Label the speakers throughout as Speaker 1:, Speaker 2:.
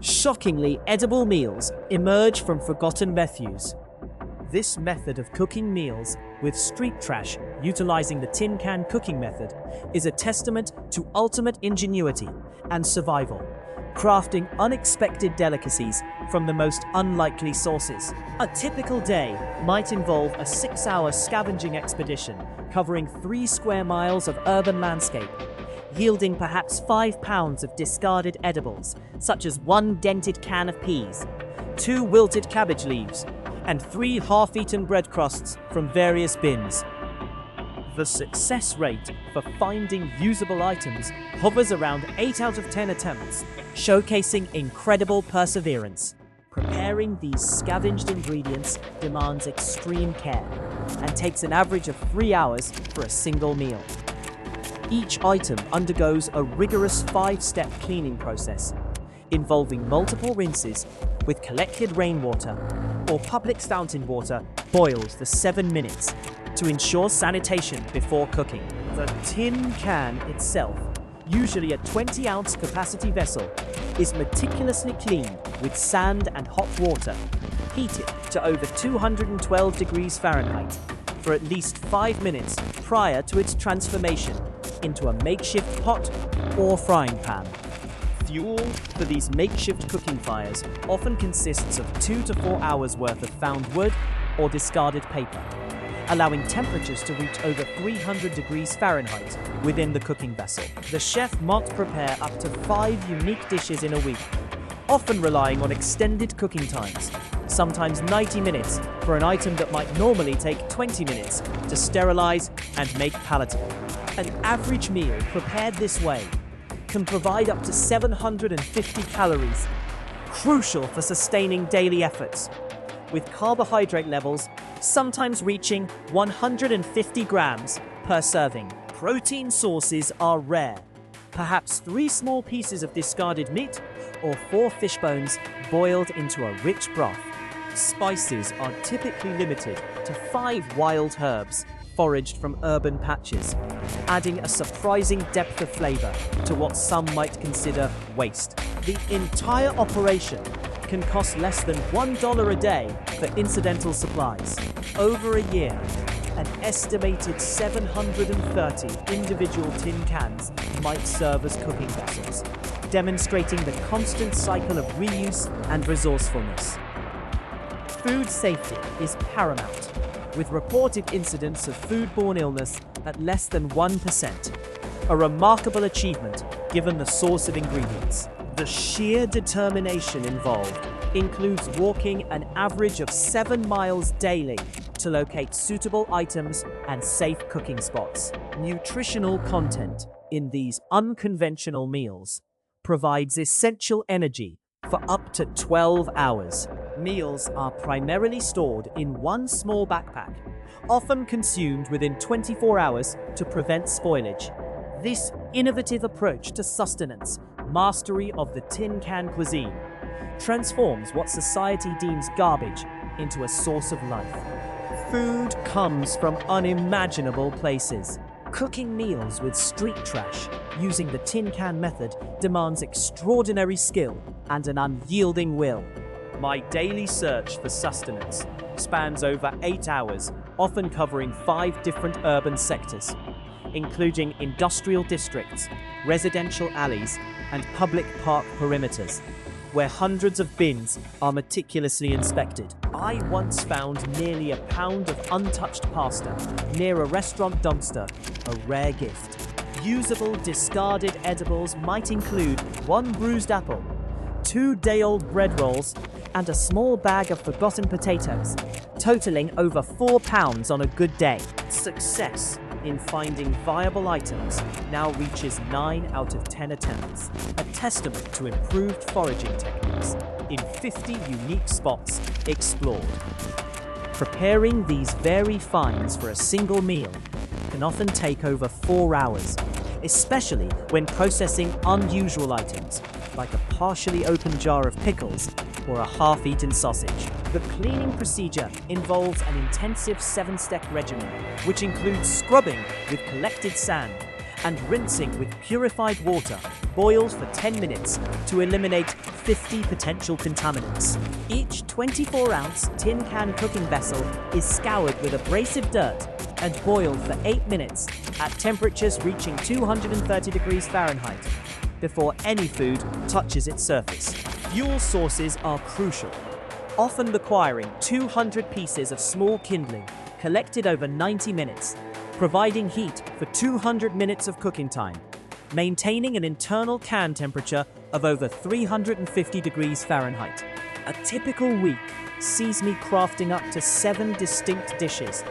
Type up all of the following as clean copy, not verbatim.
Speaker 1: Shockingly edible meals emerge from forgotten refuse. This method of cooking meals with street trash, utilizing the tin can cooking method, is a testament to ultimate ingenuity and survival, crafting unexpected delicacies from the most unlikely sources. A typical day might involve a 6-hour scavenging expedition covering 3 square miles of urban landscape, yielding perhaps 5 pounds of discarded edibles, such as 1 dented can of peas, 2 wilted cabbage leaves, and 3 half-eaten bread crusts from various bins. The success rate for finding usable items hovers around 8 out of 10 attempts, showcasing incredible perseverance. Preparing these scavenged ingredients demands extreme care and takes an average of 3 hours for a single meal. Each item undergoes a rigorous 5-step cleaning process, involving multiple rinses with collected rainwater or public fountain water boiled for 7 minutes to ensure sanitation before cooking. The tin can itself, usually a 20-ounce capacity vessel, is meticulously cleaned with sand and hot water, heated to over 212 degrees Fahrenheit for at least 5 minutes prior to its transformation into a makeshift pot or frying pan. Fuel for these makeshift cooking fires often consists of 2 to 4 hours worth of found wood or discarded paper, allowing temperatures to reach over 300 degrees Fahrenheit within the cooking vessel. The chef might prepare up to 5 unique dishes in a week, often relying on extended cooking times, sometimes 90 minutes for an item that might normally take 20 minutes to sterilize and make palatable. An average meal prepared this way can provide up to 750 calories, crucial for sustaining daily efforts, with carbohydrate levels sometimes reaching 150 grams per serving. Protein sources are rare, perhaps 3 small pieces of discarded meat or 4 fish bones boiled into a rich broth. Spices are typically limited to 5 wild herbs foraged from urban patches, adding a surprising depth of flavor to what some might consider waste. The entire operation can cost less than $1 a day for incidental supplies. Over a year, an estimated 730 individual tin cans might serve as cooking vessels, demonstrating the constant cycle of reuse and resourcefulness. Food safety is paramount, with reported incidents of foodborne illness at less than 1%, a remarkable achievement given the source of ingredients. The sheer determination involved includes walking an average of 7 miles daily to locate suitable items and safe cooking spots. Nutritional content in these unconventional meals provides essential energy for up to 12 hours. Meals are primarily stored in one small backpack, often consumed within 24 hours to prevent spoilage. This innovative approach to sustenance, mastery of the tin can cuisine, transforms what society deems garbage into a source of life. Food comes from unimaginable places. Cooking meals with street trash using the tin can method demands extraordinary skill and an unyielding will. My daily search for sustenance spans over 8 hours, often covering 5 different urban sectors, including industrial districts, residential alleys, and public park perimeters, where hundreds of bins are meticulously inspected. I once found nearly a pound of untouched pasta near a restaurant dumpster, a rare gift. Usable discarded edibles might include 1 bruised apple, 2 day-old bread rolls, and a small bag of forgotten potatoes, totaling over 4 pounds on a good day. Success in finding viable items now reaches 9 out of 10 attempts, a testament to improved foraging techniques in 50 unique spots explored. Preparing these varied finds for a single meal can often take over 4 hours, especially when processing unusual items like a partially opened jar of pickles or a half-eaten sausage. The cleaning procedure involves an intensive 7-step regimen, which includes scrubbing with collected sand and rinsing with purified water, boiled for 10 minutes to eliminate 50 potential contaminants. Each 24-ounce tin can cooking vessel is scoured with abrasive dirt and boiled for 8 minutes at temperatures reaching 230 degrees Fahrenheit before any food touches its surface. Fuel sources are crucial, often requiring 200 pieces of small kindling collected over 90 minutes, providing heat for 200 minutes of cooking time, maintaining an internal can temperature of over 350 degrees Fahrenheit. A typical week sees me crafting up to 7 distinct dishes,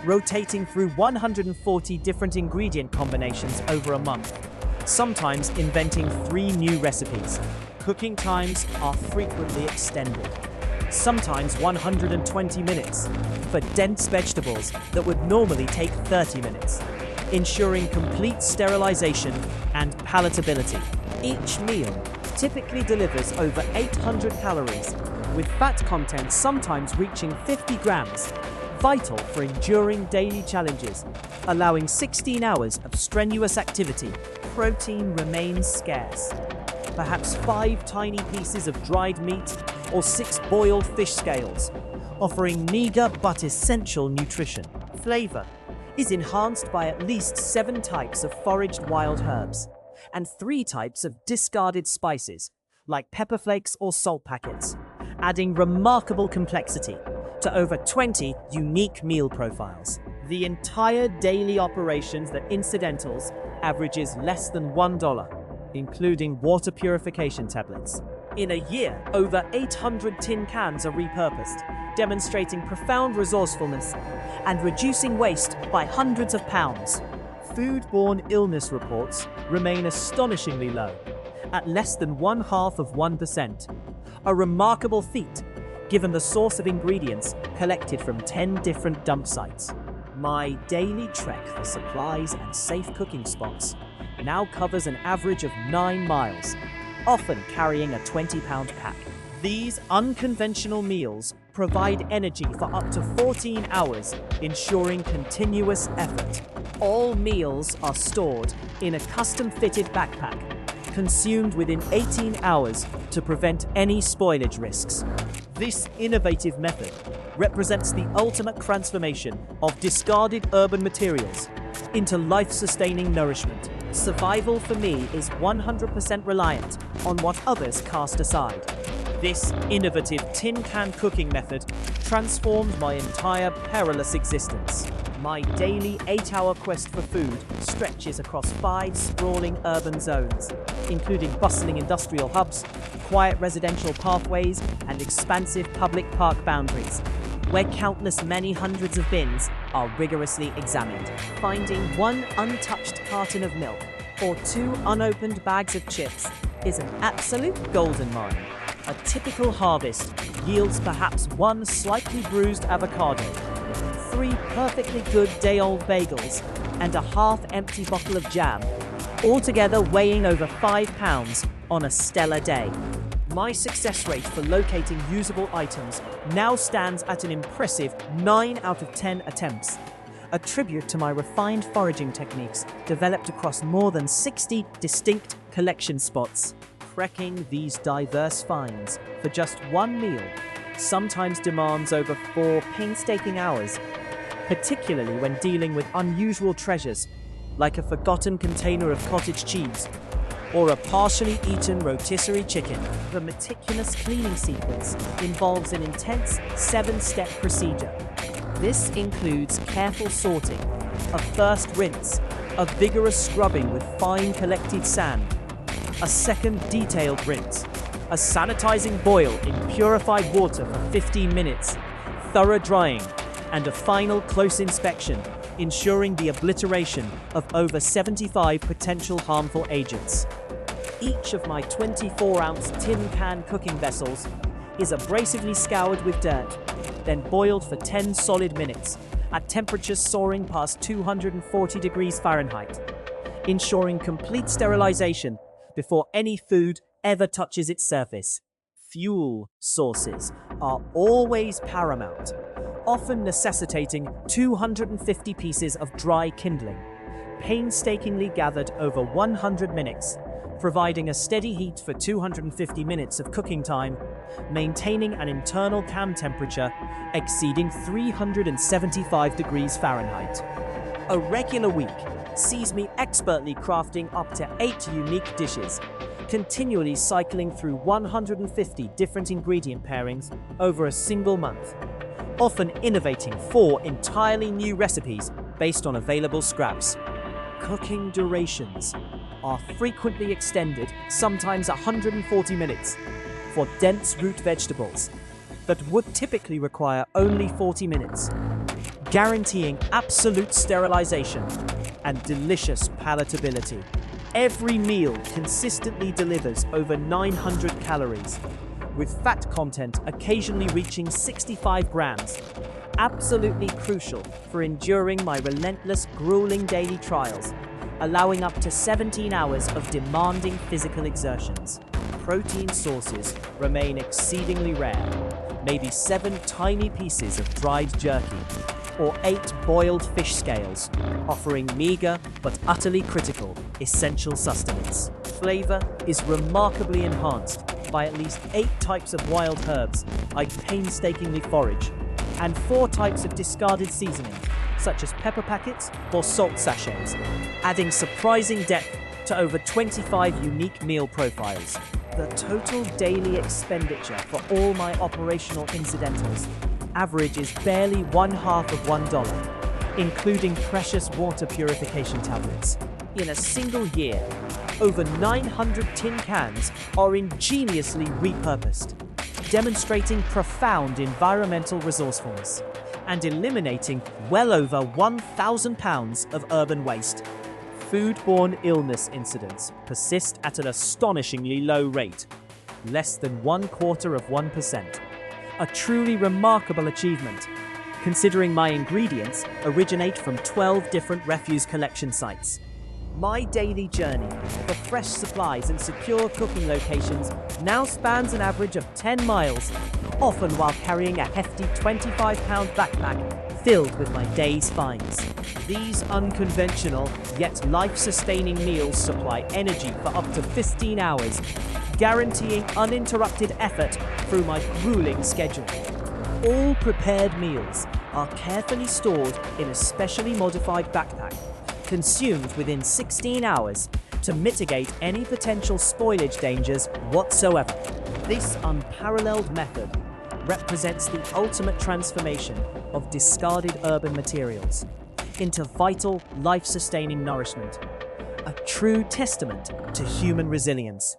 Speaker 1: rotating through 140 different ingredient combinations over a month, sometimes inventing 3 new recipes. Cooking times are frequently extended, sometimes 120 minutes, for dense vegetables that would normally take 30 minutes, ensuring complete sterilization and palatability. Each meal typically delivers over 800 calories, with fat content sometimes reaching 50 grams, vital for enduring daily challenges. Allowing 16 hours of strenuous activity, protein remains scarce. Perhaps 5 tiny pieces of dried meat or 6 boiled fish scales, offering meager but essential nutrition. Flavor is enhanced by at least 7 types of foraged wild herbs and 3 types of discarded spices, like pepper flakes or salt packets, adding remarkable complexity to over 20 unique meal profiles. The entire daily operations that incidentals averages less than $1, including water purification tablets. In a year, over 800 tin cans are repurposed, demonstrating profound resourcefulness and reducing waste by hundreds of pounds. Foodborne illness reports remain astonishingly low, at less than 0.5%, a remarkable feat given the source of ingredients collected from 10 different dump sites. My daily trek for supplies and safe cooking spots now covers an average of 9 miles, often carrying a 20-pound pack. These unconventional meals provide energy for up to 14 hours, ensuring continuous effort. All meals are stored in a custom-fitted backpack, consumed within 18 hours to prevent any spoilage risks. This innovative method represents the ultimate transformation of discarded urban materials into life-sustaining nourishment. Survival for me is 100% reliant on what others cast aside. This innovative tin can cooking method transformed my entire perilous existence. My daily 8-hour quest for food stretches across 5 sprawling urban zones, including bustling industrial hubs, quiet residential pathways, and expansive public park boundaries, where many hundreds of bins are rigorously examined. Finding 1 untouched carton of milk or 2 unopened bags of chips is an absolute golden mine. A typical harvest yields perhaps 1 slightly bruised avocado, 3 perfectly good day-old bagels, and a half-empty bottle of jam, altogether weighing over 5 pounds on a stellar day. My success rate for locating usable items now stands at an impressive 9 out of 10 attempts, a tribute to my refined foraging techniques developed across more than 60 distinct collection spots. Trekking these diverse finds for just 1 meal sometimes demands over 4 painstaking hours, particularly when dealing with unusual treasures like a forgotten container of cottage cheese or a partially eaten rotisserie chicken. The meticulous cleaning sequence involves an intense 7-step procedure. This includes careful sorting, a first rinse, a vigorous scrubbing with fine collected sand, a second detailed rinse, a sanitizing boil in purified water for 15 minutes, thorough drying, and a final close inspection, ensuring the obliteration of over 75 potential harmful agents. Each of my 24-ounce tin can cooking vessels is abrasively scoured with dirt, then boiled for 10 solid minutes at temperatures soaring past 240 degrees Fahrenheit, ensuring complete sterilization before any food ever touches its surface. Fuel sources are always paramount, often necessitating 250 pieces of dry kindling, painstakingly gathered over 100 minutes, providing a steady heat for 250 minutes of cooking time, maintaining an internal cam temperature exceeding 375 degrees Fahrenheit. A regular week sees me expertly crafting up to 8 unique dishes, continually cycling through 150 different ingredient pairings over a single month, often innovating 4 entirely new recipes based on available scraps. Cooking durations are frequently extended, sometimes 140 minutes, for dense root vegetables that would typically require only 40 minutes, guaranteeing absolute sterilization and delicious palatability. Every meal consistently delivers over 900 calories, with fat content occasionally reaching 65 grams, absolutely crucial for enduring my relentless, grueling daily trials, allowing up to 17 hours of demanding physical exertions. Protein sources remain exceedingly rare, maybe 7 tiny pieces of dried jerky, or 8 boiled fish scales, offering meager but utterly critical essential sustenance. Flavor is remarkably enhanced by at least 8 types of wild herbs I painstakingly forage, and 4 types of discarded seasonings, such as pepper packets or salt sachets, adding surprising depth to over 25 unique meal profiles. The total daily expenditure for all my operational incidentals averages barely $0.50 of $1, including precious water purification tablets. In a single year, over 900 tin cans are ingeniously repurposed, demonstrating profound environmental resourcefulness and eliminating well over 1,000 pounds of urban waste. Foodborne illness incidents persist at an astonishingly low rate, less than 0.25%. A truly remarkable achievement, considering my ingredients originate from 12 different refuse collection sites. My daily journey for fresh supplies and secure cooking locations now spans an average of 10 miles, often while carrying a hefty 25-pound backpack filled with my day's finds. These unconventional yet life-sustaining meals supply energy for up to 15 hours, guaranteeing uninterrupted effort through my grueling schedule. All prepared meals are carefully stored in a specially modified backpack, consumed within 16 hours to mitigate any potential spoilage dangers whatsoever. This unparalleled method represents the ultimate transformation of discarded urban materials into vital, life-sustaining nourishment, a true testament to human resilience.